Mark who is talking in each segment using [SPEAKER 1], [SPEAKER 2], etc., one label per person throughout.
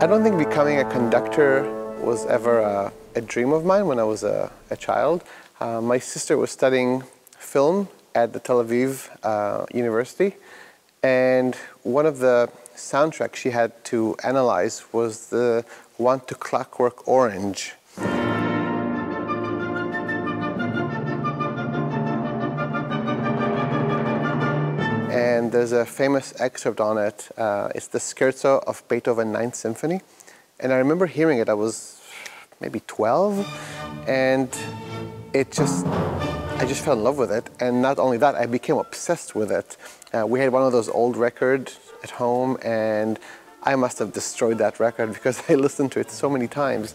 [SPEAKER 1] I don't think becoming a conductor was ever a dream of mine when I was a child. My sister was studying film at the Tel Aviv University, and one of the soundtracks she had to analyze was the one to Clockwork Orange. And there's a famous excerpt on it. It's the scherzo of Beethoven's Ninth Symphony. And I remember hearing it, I was maybe 12, and I just fell in love with it. And not only that, I became obsessed with it. We had one of those old records at home, and I must have destroyed that record because I listened to it so many times.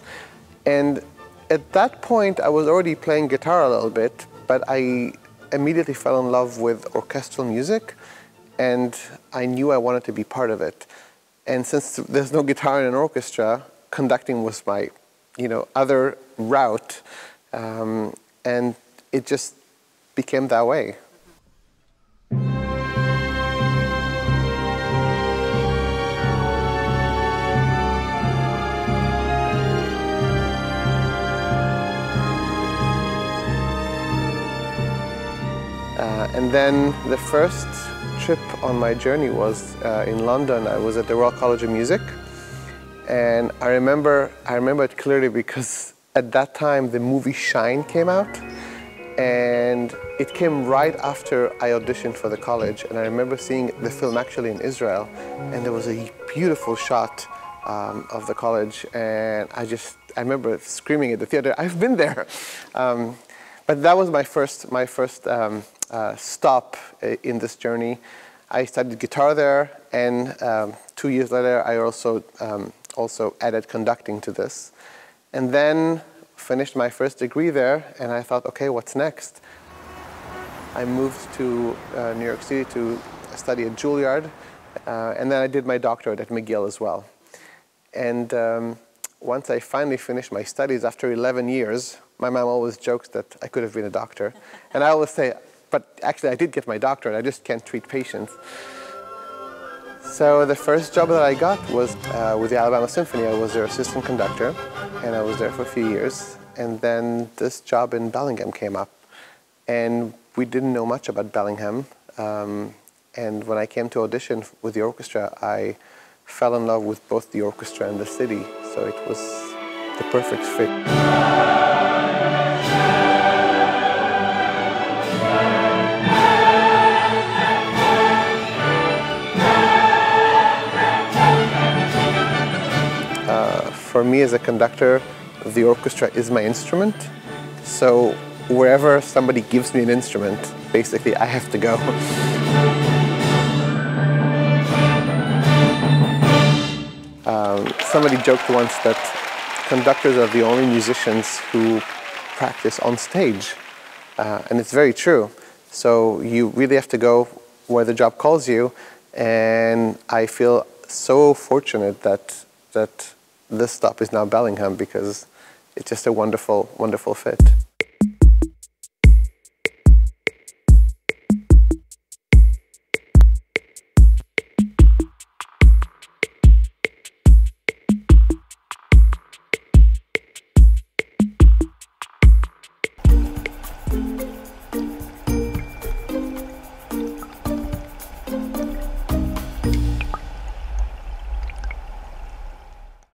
[SPEAKER 1] And at that point, I was already playing guitar a little bit, but I immediately fell in love with orchestral music, and I knew I wanted to be part of it. And since there's no guitar in an orchestra, conducting was my, other route, and it just became that way. And then the first trip on my journey was in London. I was at the Royal College of Music, and I remember it clearly because at that time the movie Shine came out, and it came right after I auditioned for the college. And I remember seeing the film actually in Israel, and there was a beautiful shot of the college, and I remember screaming at the theater, "I've been there!" But that was my first stop in this journey. I studied guitar there, and 2 years later I also added conducting to this. And then finished my first degree there, and I thought, okay, what's next? I moved to New York City to study at Juilliard, and then I did my doctorate at McGill as well. And once I finally finished my studies after 11 years, my mom always jokes that I could have been a doctor. And I always say, but actually I did get my doctorate, I just can't treat patients. So the first job that I got was with the Alabama Symphony. I was their assistant conductor, and I was there for a few years. And then this job in Bellingham came up, and we didn't know much about Bellingham. And when I came to audition with the orchestra, I fell in love with both the orchestra and the city, so it was the perfect fit. For me as a conductor, the orchestra is my instrument. So wherever somebody gives me an instrument, basically I have to go. Somebody joked once that conductors are the only musicians who practice on stage. And it's very true. So you really have to go where the job calls you. And I feel so fortunate that this stop is now Bellingham, because it's just a wonderful, wonderful fit.